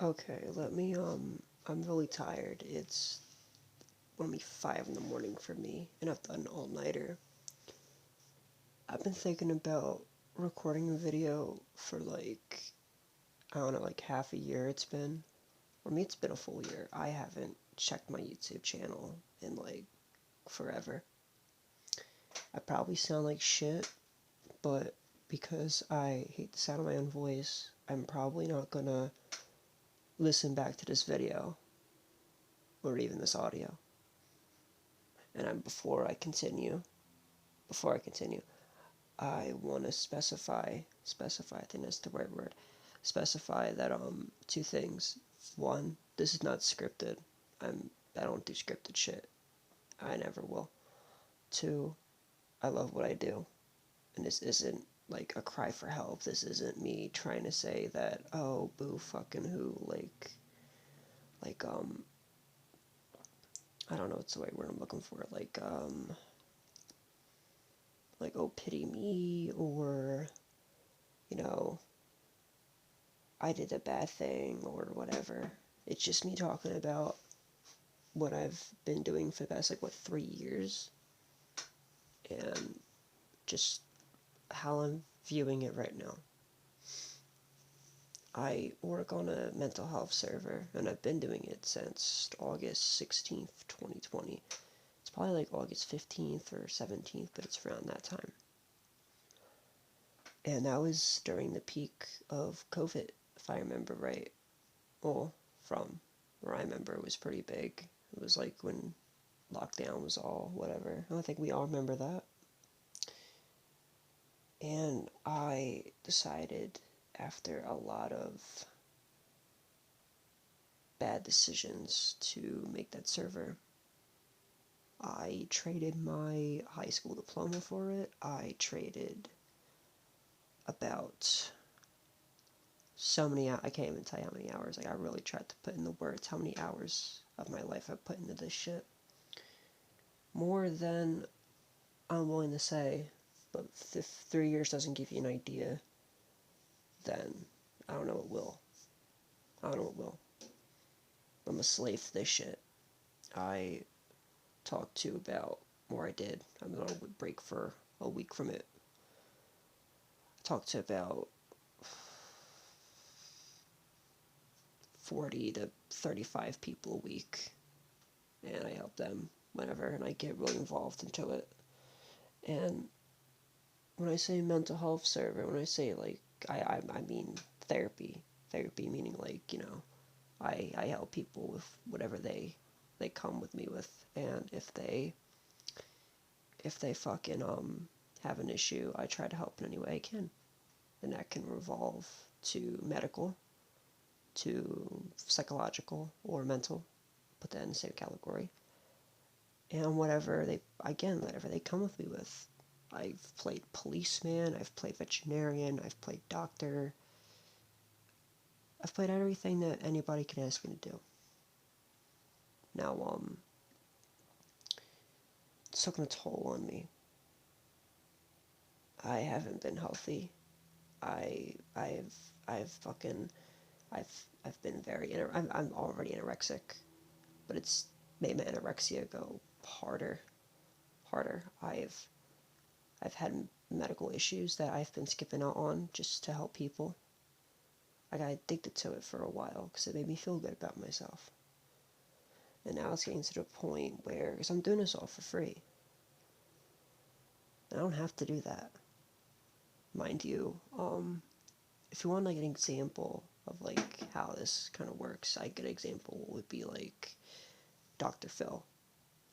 Okay, I'm really tired. It's gonna be 5 in the morning for me, and I've done an all-nighter. I've been thinking about recording a video for I don't know, like half a year it's been. For me, it's been a full year. I haven't checked my YouTube channel in forever. I probably sound like shit, but because I hate the sound of my own voice, I'm probably not gonna listen back to this video or even this audio. And before I continue, I want to specify, I think that's the right word, specify that, two things. One, this is not scripted. I don't do scripted shit. I never will. Two, I love what I do. And this isn't like a cry for help. This isn't me trying to say that, oh, boo fucking who, like, I don't know what's the right word I'm looking for, oh, pity me, or, you know, I did a bad thing, or whatever. It's just me talking about what I've been doing for the past, 3 years, and just how I'm viewing it right now. I work on a mental health server, and I've been doing it since August 16th, 2020. It's probably like August 15th or 17th, but it's around that time. And that was during the peak of COVID, if I remember right. Well, from where I remember, it was pretty big. It was like when lockdown was all whatever. I think we all remember that. And I decided, after a lot of bad decisions, to make that server. I traded my high school diploma for it. I traded about so many, I can't even tell you how many hours. I really tried to put in the words how many hours of my life I put into this shit. More than I'm willing to say, but if 3 years doesn't give you an idea, then I don't know what will. I don't know what will. I'm a slave to this shit. I talked to about, or I did, I'm on a break for a week from it. I talked to about 40 to 35 people a week, and I help them whenever, and I get really involved into it. And when I say mental health server, when I say I mean therapy meaning I help people with whatever they come with me with, and if they fucking have an issue, I try to help in any way I can, and that can revolve to medical, to psychological or mental, put that in the same category, and whatever they come with me with. I've played policeman, I've played veterinarian, I've played doctor, I've played everything that anybody can ask me to do. Now, it's taken a toll on me. I haven't been healthy. I, I've, I've fucking, I've been I'm already anorexic, but it's made my anorexia go harder. I've had medical issues that I've been skipping out on just to help people. I got addicted to it for a while because it made me feel good about myself. And now it's getting to the point where, because I'm doing this all for free, I don't have to do that. Mind you, if you want an example of how this kind of works, a good example would be Dr. Phil,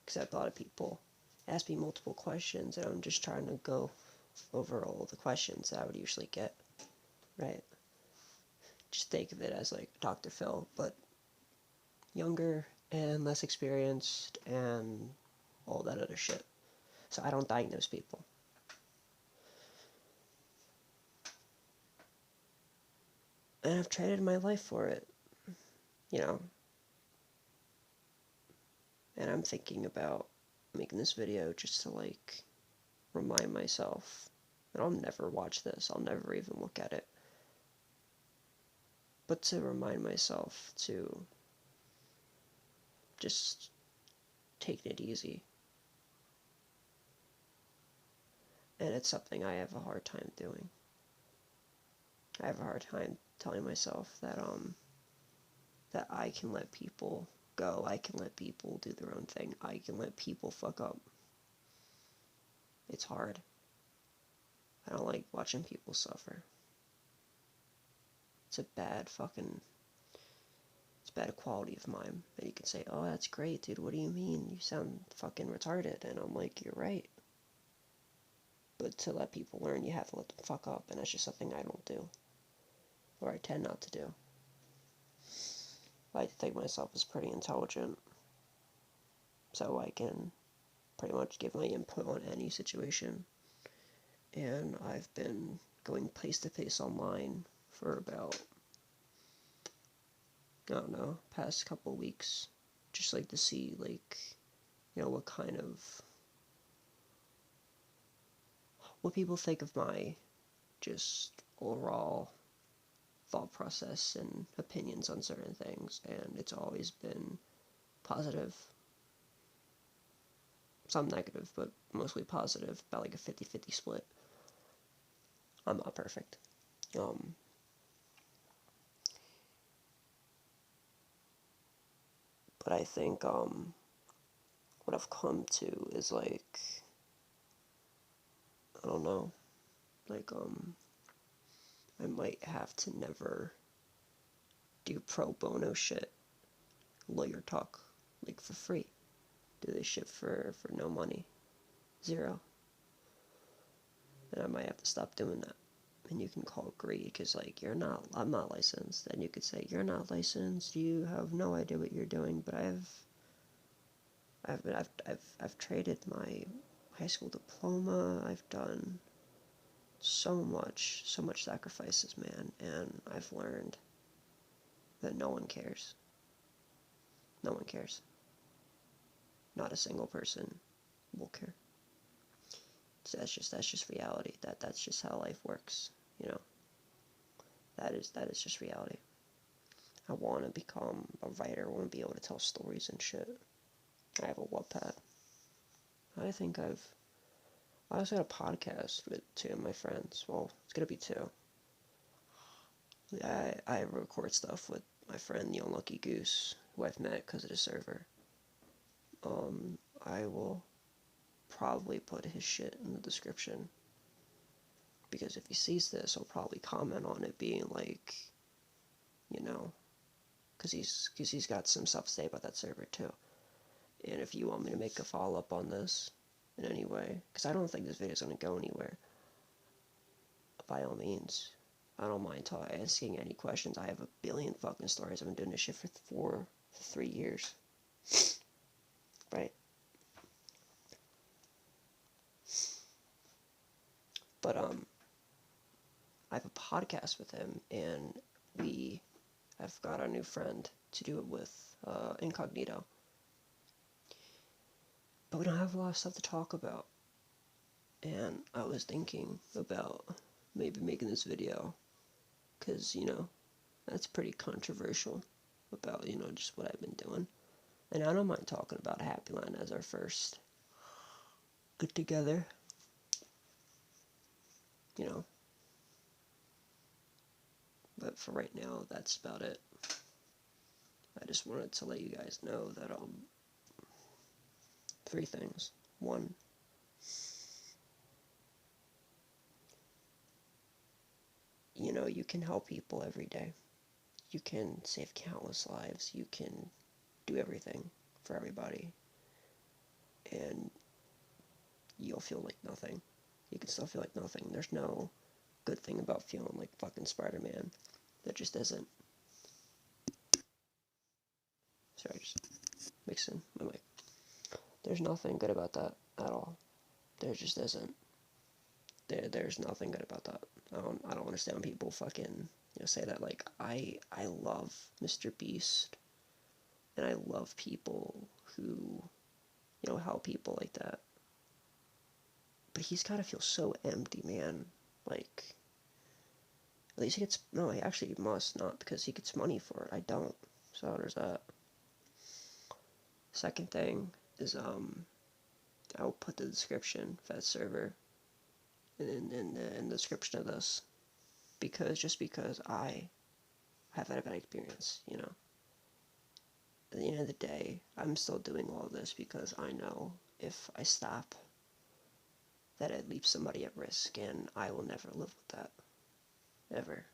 because I have a lot of people ask me multiple questions, and I'm just trying to go over all the questions that I would usually get, right? Just think of it as Dr. Phil, but younger and less experienced and all that other shit. So I don't diagnose people. And I've traded my life for it, you know. And I'm thinking about making this video just to remind myself that I'll never watch this. I'll never even look at it. but to remind myself to just take it easy. And it's something I have a hard time doing. I have a hard time telling myself that I can let people go, I can let people do their own thing, I can let people fuck up. It's hard. I don't like watching people suffer. It's a bad quality of mine. And you can say, oh, that's great, dude, what do you mean? You sound fucking retarded. And I'm like, you're right. But to let people learn, you have to let them fuck up, and that's just something I don't do. Or I tend not to do. I think myself as pretty intelligent, so I can pretty much give my input on any situation. And I've been going face to face online for about, I don't know, past couple weeks, just like to see, like, you know, what people think of my just overall thought process and opinions on certain things, and it's always been positive. Some negative, but mostly positive, about like a 50-50 split. I'm not perfect. But I think, what I've come to is like, I don't know, like, I might have to never do pro bono shit, lawyer talk, like for free. Do this shit for no money. Zero. And I might have to stop doing that. And you can call it greed, because like, I'm not licensed. And you could say, you're not licensed, you have no idea what you're doing, but I've traded my high school diploma, I've done so much sacrifices, man, and I've learned that no one cares. No one cares. Not a single person will care. So that's just reality. That's just how life works, you know. That is just reality. I want to become a writer. I want to be able to tell stories and shit. I have a Wattpad. I think I also had a podcast with two of my friends. Well, it's gonna be two. I record stuff with my friend the Unlucky Goose, who I've met because of the server. I will probably put his shit in the description, because if he sees this, he'll probably comment on it, being like, you know, because he's got some stuff to say about that server too. And if you want me to make a follow up on this in any way, because I don't think this video is gonna go anywhere, by all means, I don't mind asking any questions. I have a billion fucking stories. I've been doing this shit for 3 years. Right? But, I have a podcast with him, and we have got a new friend to do it with, incognito. But we don't have a lot of stuff to talk about. And I was thinking about maybe making this video, because, you know, that's pretty controversial about, you know, just what I've been doing. And I don't mind talking about HappyLand as our first get together, you know. But for right now, that's about it. I just wanted to let you guys know that, 3 things. 1, you know, you can help people every day. You can save countless lives. You can do everything for everybody. And you'll feel like nothing. You can still feel like nothing. There's no good thing about feeling like fucking Spider-Man. There just isn't. Sorry, just mixing my mic. There's nothing good about that at all. There just isn't. There's nothing good about that. I don't understand when people fucking, you know, say that. Like, I love Mr. Beast, and I love people who, you know, help people like that. But he's gotta feel so empty, man. Like, At least he gets, no, he actually must not, because he gets money for it. I don't. So there's that. Second thing is, I'll put the description for that server in the description of this, because I have had a bad experience, you know. At the end of the day, I'm still doing all of this because I know if I stop, that it leaves somebody at risk, and I will never live with that. Ever.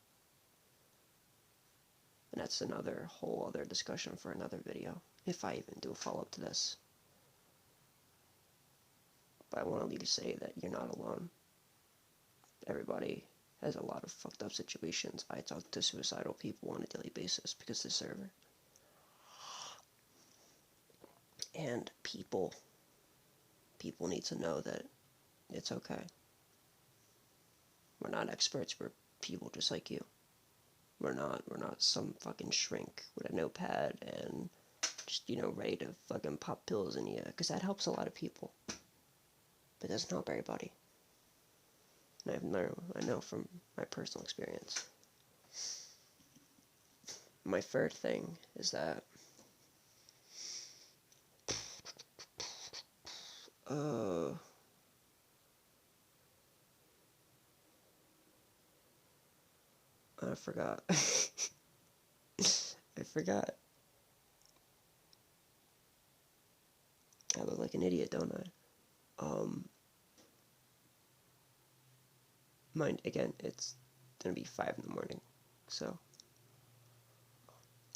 And that's another whole other discussion for another video, if I even do a follow-up to this. But I want to leave you say that you're not alone. Everybody has a lot of fucked up situations. I talk to suicidal people on a daily basis because of the server. And people need to know that it's okay. We're not experts, we're people just like you. We're not some fucking shrink with a notepad and just, you know, ready to fucking pop pills in you, because that helps a lot of people. But it doesn't help everybody. And I know from my personal experience. My third thing is that I forgot. I forgot. I look like an idiot, don't I? Mind, again, it's gonna be 5 in the morning, so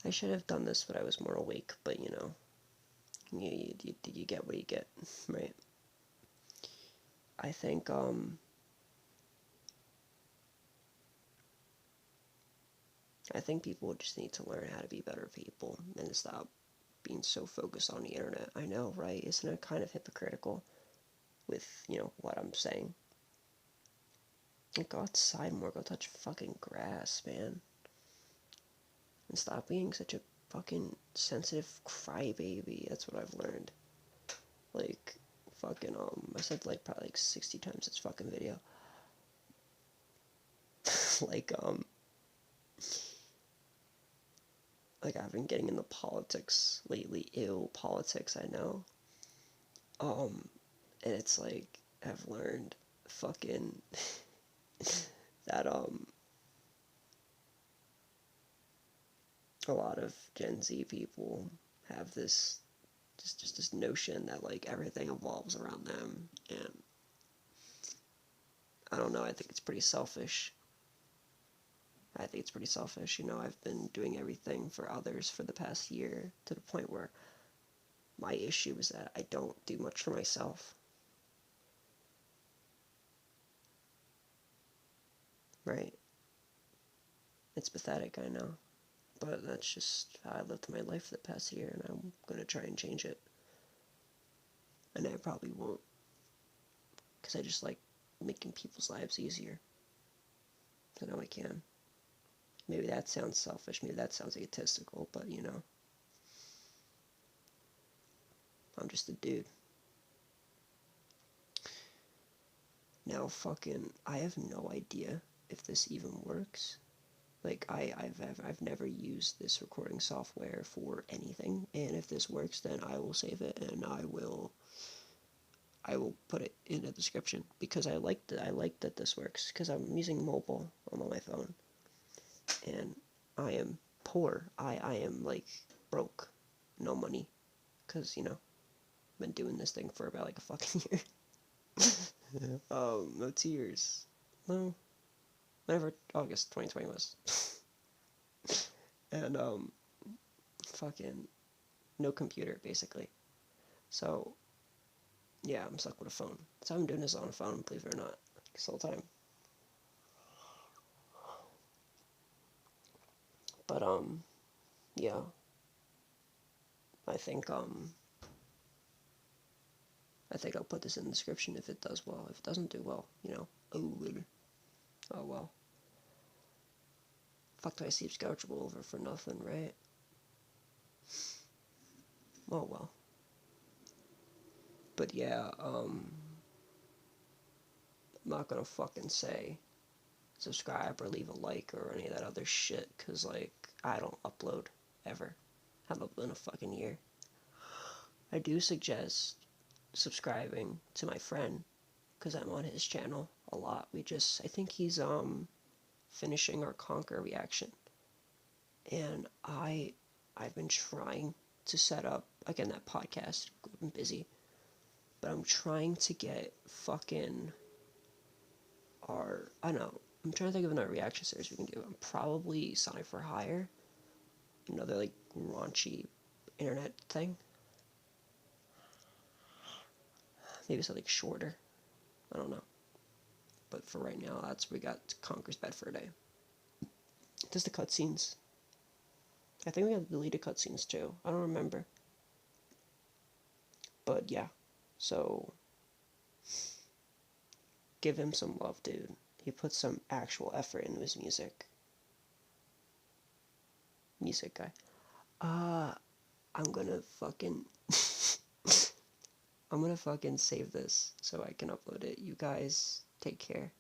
I should have done this when I was more awake, but you know, you get what you get, right? I think, I think people just need to learn how to be better people and stop being so focused on the internet. I know, right? Isn't it kind of hypocritical with, you know, what I'm saying? Like, go outside more, go touch fucking grass, man. And stop being such a fucking sensitive crybaby. That's what I've learned. Like, fucking, I said, like, probably like 60 times this fucking video. like, like, I've been getting into politics lately. Ew, politics, I know. And it's like, I've learned fucking that, a lot of Gen Z people have this, just this notion that, like, everything evolves around them, and I don't know, I think it's pretty selfish. You know, I've been doing everything for others for the past year, to the point where my issue is that I don't do much for myself. Right? It's pathetic, I know. But that's just how I lived my life for the past year, and I'm gonna try and change it. And I probably won't, because I just like making people's lives easier. I know I can. Maybe that sounds selfish, maybe that sounds egotistical, but you know, I'm just a dude. Now, fucking, I have no idea if this even works. Like, I've never used this recording software for anything, and if this works, then I will save it, and I will put it in the description, because I like that this works, because I'm using mobile. I'm on my phone, and I am poor. I am, like, broke. No money, because, you know, I've been doing this thing for about, like, a fucking year. No tears. No. Whenever August 2020 was. And, fucking no computer, basically. So, yeah, I'm stuck with a phone. So I'm doing this on a phone, believe it or not, this whole time. But, yeah. I think I'll put this in the description if it does well. If it doesn't do well, you know, oh well. Fuck, do I sleep schedule over for nothing, right? Oh well. But yeah, I'm not gonna fucking say subscribe or leave a like or any of that other shit, because, like, I don't upload ever. I haven't uploaded in a fucking year. I do suggest subscribing to my friend, because I'm on his channel a lot. I think he's, finishing our Conquer reaction. And I've been trying to set up, again, that podcast. I've been busy. But I'm trying to get fucking I don't know, I'm trying to think of another reaction series we can do. Probably Sonic for Hire. Another, like, raunchy internet thing. Maybe something shorter. I don't know. But for right now, we got Conker's Bed for a Day. Does the cutscenes. I think we got deleted cutscenes too. I don't remember. But yeah. So, give him some love, dude. He puts some actual effort into his music. Music guy. I'm gonna fucking I'm gonna fucking save this so I can upload it. You guys take care.